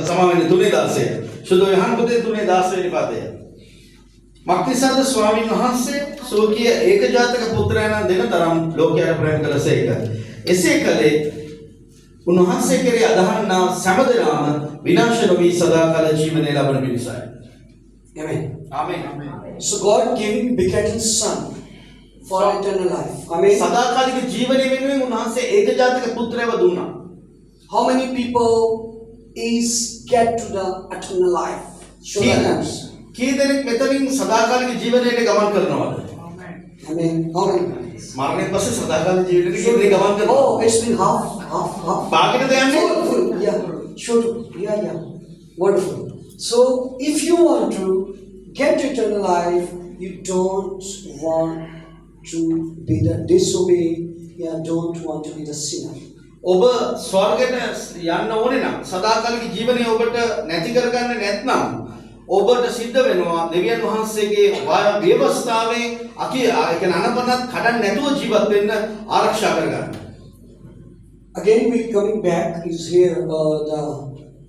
සමාවෙන්න 3:16. සුදු යහන් පොතේ 3:16 වෙනි පදය. මක්තිසාද ස්වාමීන් වහන්සේ සෝකීය ඒකජාතක පුත්‍රයන් දෙන තරම් ලෝකයට ප්‍රේම කළසේක. එසේ කලේ උන්වහන්සේ කෙරෙහි අදහන්නා සෑම විනාශ නොවි සදාකාල ජීවනය ලබන පිණිසයි. Amen. ආමේන්. So God giving begotten Son for eternal life. Amen. සදාකාලික ජීවනය වෙනුවෙන් උන්වහන්සේ ඒකජාතක පුත්‍රයව දුන්නා. How many people is get to the eternal life? Show the hands. කී දෙනෙක් මෙතනින් සදාකාලික ජීවනයට ගමන් කරනවද? Amen. How many? මරණයෙන් පස්සේ සදාකාලික ජීවිතයට කී දෙනෙක් ගමන් කරනවද? Oh, it's been half. භාගයටද යන්නේ? Full. Yeah. Sure. Yeah. Wonderful. So, if you want to get eternal life, you don't want to be the disobey. You don't want to be the sinner. ඔබ ස්වර්ගයට යන්න ඕනේ නම් සදාකාලික ජීවනය ඔබට නැති කරගන්න නැත්නම් ඔබට සිද්ධ වෙනවා දෙවියන් වහන්සේගේ ව්‍යවස්ථාවේ ඒ කියන්නේ අනපනත් කඩන්න නැතුව ජීවත් වෙන්න ආරක්ෂා කරගන්න. Again, we coming back is here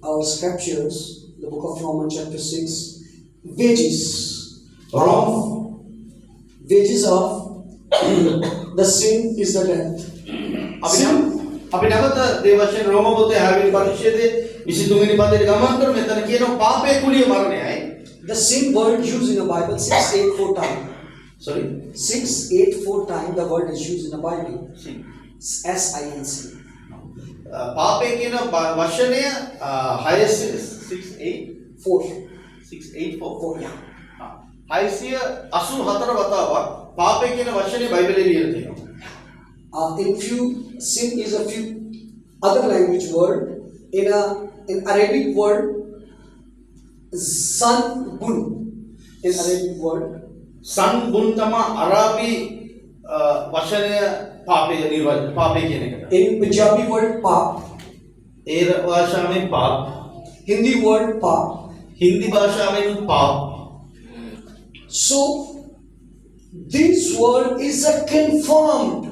our scriptures, the book of Romans chapter 6, wages of the sin is the death. අපි නැවත දේවචන රෝම පොතේ 6 වෙනි පරිච්ඡේදයේ 23 වෙනි පදයට ගමන් කරමු. මෙතන කියනවා පාපයේ කුලිය මරණයයි. The sin word used in the Bible 684 times. Sorry. 684 times the word is used in the Bible. S-I-N-C. පාපේ කියන වචනය 684 Yeah. 684 වතාවක් පාපේ කියන වචනේ බයිබලයේ ලියලා තියෙනවා. Sin is a few other language word. In Arabic word, sanbun. In Arabic word, sanbun තමයි අරාබි වචනය පාපේ කියන එකට. in Punjabi word paap, ඒ භාෂාවෙන් පාප, Hindi word paap. හින්දි භාෂාවෙන් පාප. So this word is a confirmed.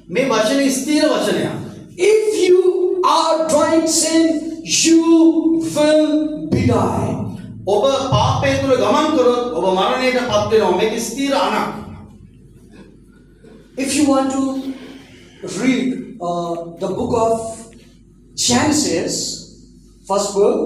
මේ වචනේ ස්ථිර වචනයක්. If you are doing sin, you will be die. ඔබ පාපය තුල ගමන් කරොත් ඔබ මරණයට පත් වෙනවා. මේක ස්ථිර අනක්. If you want to read the book of Genesis, first book,